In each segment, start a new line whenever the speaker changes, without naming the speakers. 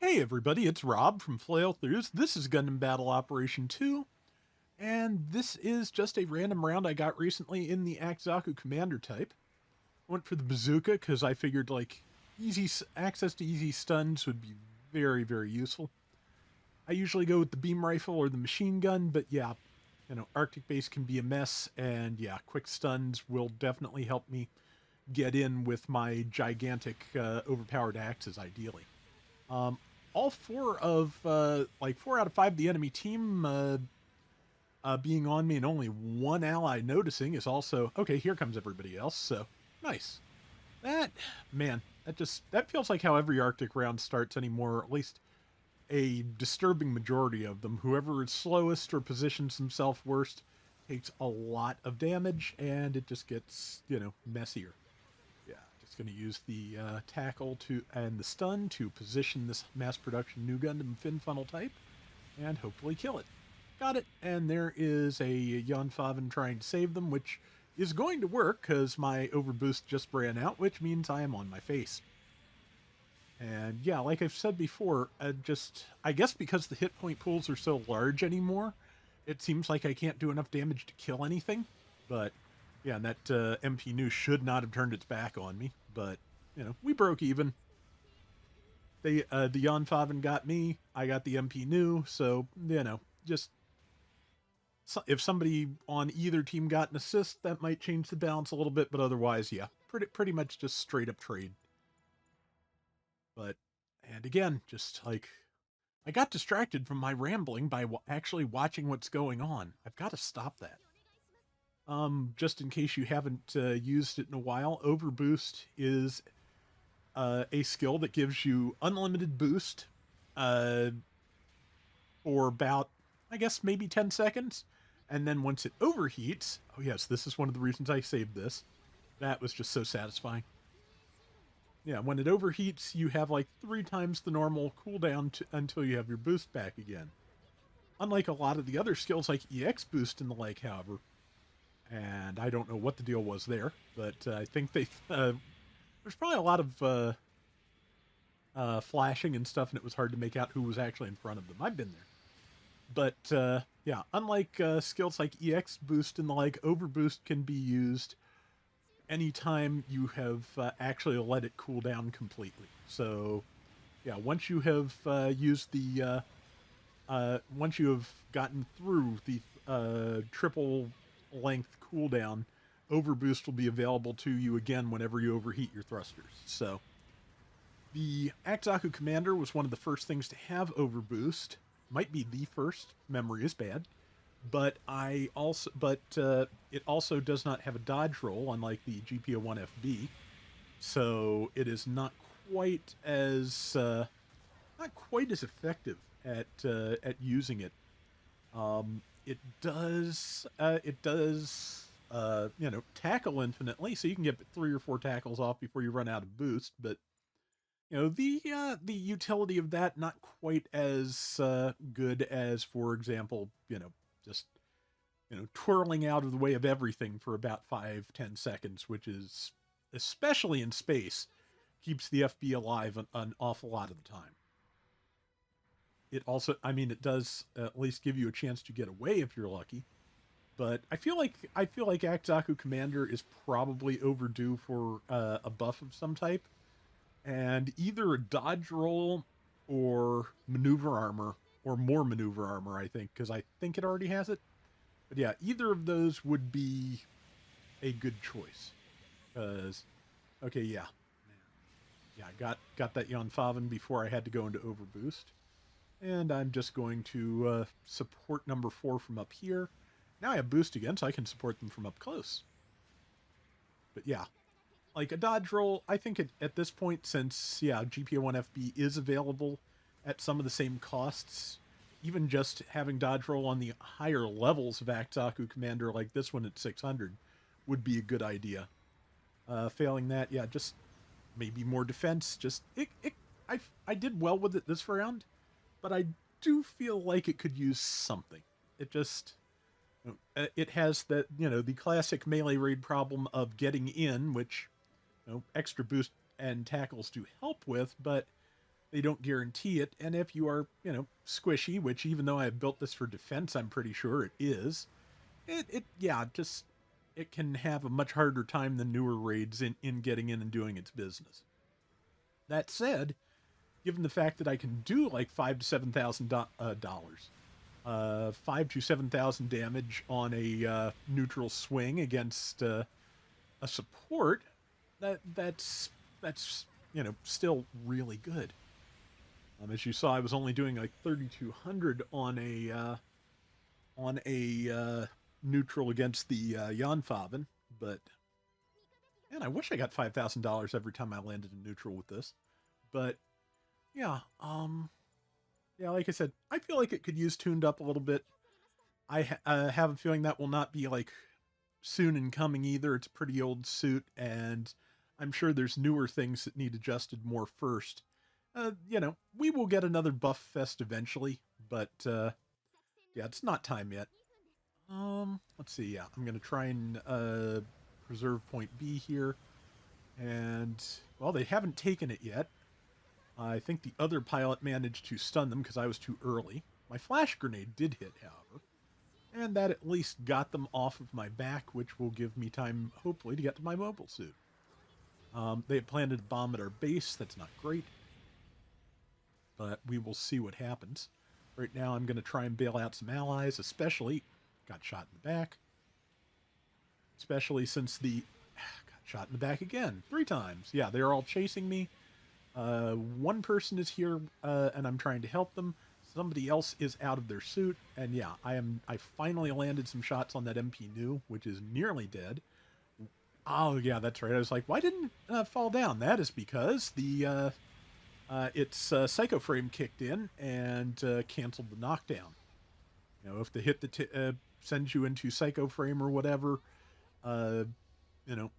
Hey everybody, it's Rob from Flailthroughs. This is Gundam Battle Operation 2, and this is just a random round I got recently in the Zaku Commander type. I went for the bazooka because I figured like access to easy stuns would be very useful. I usually go with the beam rifle or the machine gun, but yeah, Arctic base can be a mess, and yeah, quick stuns will definitely help me get in with my gigantic overpowered axes ideally. Um, all four out of five of the enemy team being on me and only one ally noticing is also okay. Here comes everybody else. So nice. That man, that feels like how every Arctic round starts anymore. At least a disturbing majority of them. Whoever is slowest or positions himself worst takes a lot of damage, and it just gets messier. Yeah, just going to use the tackle and the stun to position this mass production new Gundam fin funnel type and hopefully kill it. Got it. And there is a Jan Faven trying to save them, which is going to work because my overboost just ran out, which means I am on my face. And yeah, like I've said before, I guess because the hit point pools are so large anymore, it seems like I can't do enough damage to kill anything. But yeah, and that MP new should not have turned its back on me. But we broke even. The Jan Faven got me. I got the MP new. So just if somebody on either team got an assist, that might change the balance a little bit. But otherwise, yeah, pretty much just straight up trade. But and again, just like I got distracted from my rambling by actually watching what's going on. I've got to stop that. Just in case you haven't used it in a while, Overboost is a skill that gives you unlimited boost uh, for about, I guess, maybe 10 seconds. And then once it overheats, oh, yes, this is one of the reasons I saved this. That was just so satisfying. Yeah, when it overheats, you have like 3 times the normal cooldown until you have your boost back again. Unlike a lot of the other skills like EX boost and the like, however, and I don't know what the deal was there, but I think there's probably a lot of flashing and stuff, and it was hard to make out who was actually in front of them. I've been there. But yeah, unlike skills like EX boost and the like, overboost can be used anytime you have actually let it cool down completely. So yeah, once you have used once you have gotten through the triple length cooldown, overboost will be available to you again whenever you overheat your thrusters. So the Zaku Commander was one of the first things to have overboost. Might be the first. Memory is bad, but it also does not have a dodge roll, unlike the GPO-1FB. So it is quite as not quite as effective at using it. It does tackle infinitely, so you can get 3 or 4 tackles off before you run out of boost. But the utility of that not quite as good as, for example, just twirling out of the way of everything for about 5-10 seconds, which is, especially in space, keeps the FB alive an awful lot of the time. It also, I mean, it does at least give you a chance to get away if you're lucky. But I feel like Zaku Commander is probably overdue for a buff of some type, and either a dodge roll or maneuver armor, or more maneuver armor, I think, because I think it already has it. But yeah, either of those would be a good choice. Because, okay, yeah, I got that Jan Faven before I had to go into Overboost. And I'm just going to support number 4 from up here. Now I have boost again, so I can support them from up close. But yeah, like a dodge roll, I think at this point, since, yeah, GPO-1FB is available at some of the same costs, even just having dodge roll on the higher levels of Zaku Commander, like this one at 600, would be a good idea. Failing that, yeah, just maybe more defense. I did well with it this round, but I do feel like it could use something. It has the classic melee raid problem of getting in, which extra boost and tackles do help with, but They don't guarantee it, and if you are, squishy, which even though I built this for defense, I'm pretty sure it is. Yeah, just it can have a much harder time than newer raids in getting in and doing its business. That said, given the fact that I can do like $5,000 to $7,000, 5 to 7,000 damage on a neutral swing against a support, that's still really good. As you saw, I was only doing like 3,200 on a neutral against the Janfaven, but man, I wish I got $5,000 every time I landed in neutral with this. But yeah, yeah, like I said, I feel like it could use tuned up a little bit. I have a feeling that will not be like soon in coming either. It's a pretty old suit, and I'm sure there's newer things that need adjusted more first. We will get another buff fest eventually, but yeah, it's not time yet. Let's see. Yeah, I'm gonna try and preserve point B here, and well, they haven't taken it yet. I think the other pilot managed to stun them because I was too early. My flash grenade did hit, however, and that at least got them off of my back, which will give me time, hopefully, to get to my mobile suit. They had planted a bomb at our base. That's not great, but we will see what happens. Right now, I'm going to try and bail out some allies, especially got shot in the back, especially since the got shot in the back again 3 times. Yeah, they're all chasing me. One person is here, and I'm trying to help them. Somebody else is out of their suit, and yeah, I finally landed some shots on that MP new, which is nearly dead. Oh yeah, that's right. I was like, why didn't it fall down? That is because its psycho frame kicked in and canceled the knockdown. If the hit that sends you into psycho frame or whatever, uh, you know,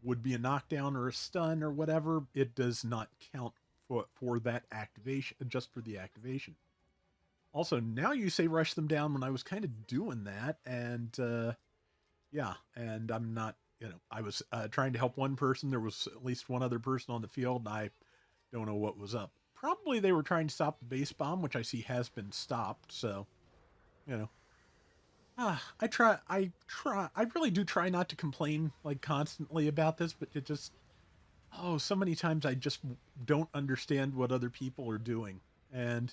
would be a knockdown or a stun or whatever, it does not count for that activation, just for the activation. Also, now you say rush them down when I was kind of doing that, and yeah, and I'm not, I was trying to help one person. There was at least one other person on the field, and I don't know what was up. Probably they were trying to stop the base bomb, which I see has been stopped, so, you know. I really do try not to complain, like, constantly about this, but it just, so many times I just don't understand what other people are doing. And,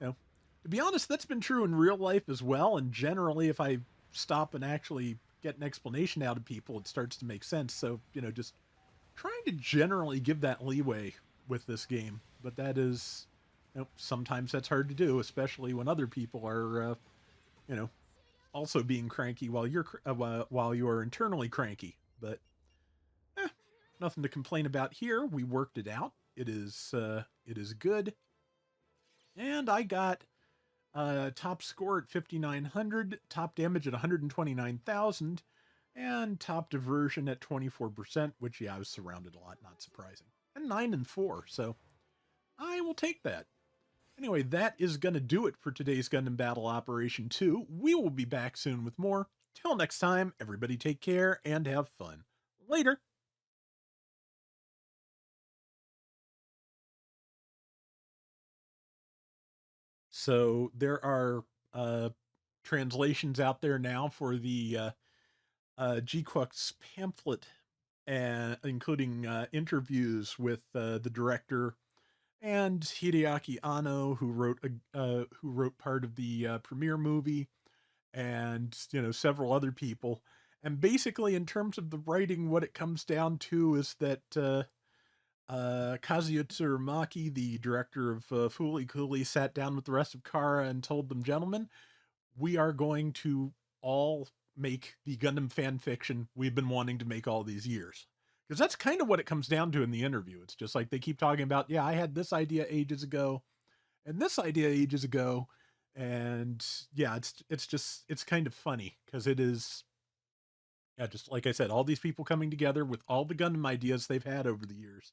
you know, to be honest, that's been true in real life as well. And generally, if I stop and actually get an explanation out of people, it starts to make sense. So, just trying to generally give that leeway with this game. But that is, sometimes that's hard to do, especially when other people are, you know, also being cranky while you are internally cranky. But nothing to complain about here. We worked it out. It is good. And I got top score at 5,900, top damage at 129,000, and top diversion at 24%, which, yeah, I was surrounded a lot, not surprising. And 9 and 4, so I will take that. Anyway, that is going to do it for today's Gundam Battle Operation 2. We will be back soon with more. Till next time, everybody take care and have fun. Later. So there are translations out there now for the GQuck's pamphlet, and including interviews with the director and Hideaki Anno, who wrote part of the premiere movie, and several other people. And basically, in terms of the writing, what it comes down to is that Kazuya Tsurumaki, the director of Fooly Cooly, sat down with the rest of Kara and told them, gentlemen, we are going to all make the Gundam fan fiction we've been wanting to make all these years. Because that's kind of what it comes down to in the interview. It's just like they keep talking about, yeah, I had this idea ages ago and this idea ages ago. And yeah, it's kind of funny because it is, yeah, just like I said, all these people coming together with all the Gundam ideas they've had over the years.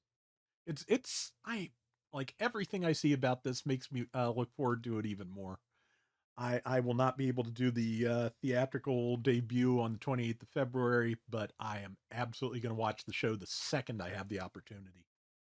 I like everything I see about this makes me look forward to it even more. I will not be able to do the theatrical debut on the 28th of February, but I am absolutely going to watch the show the second I have the opportunity.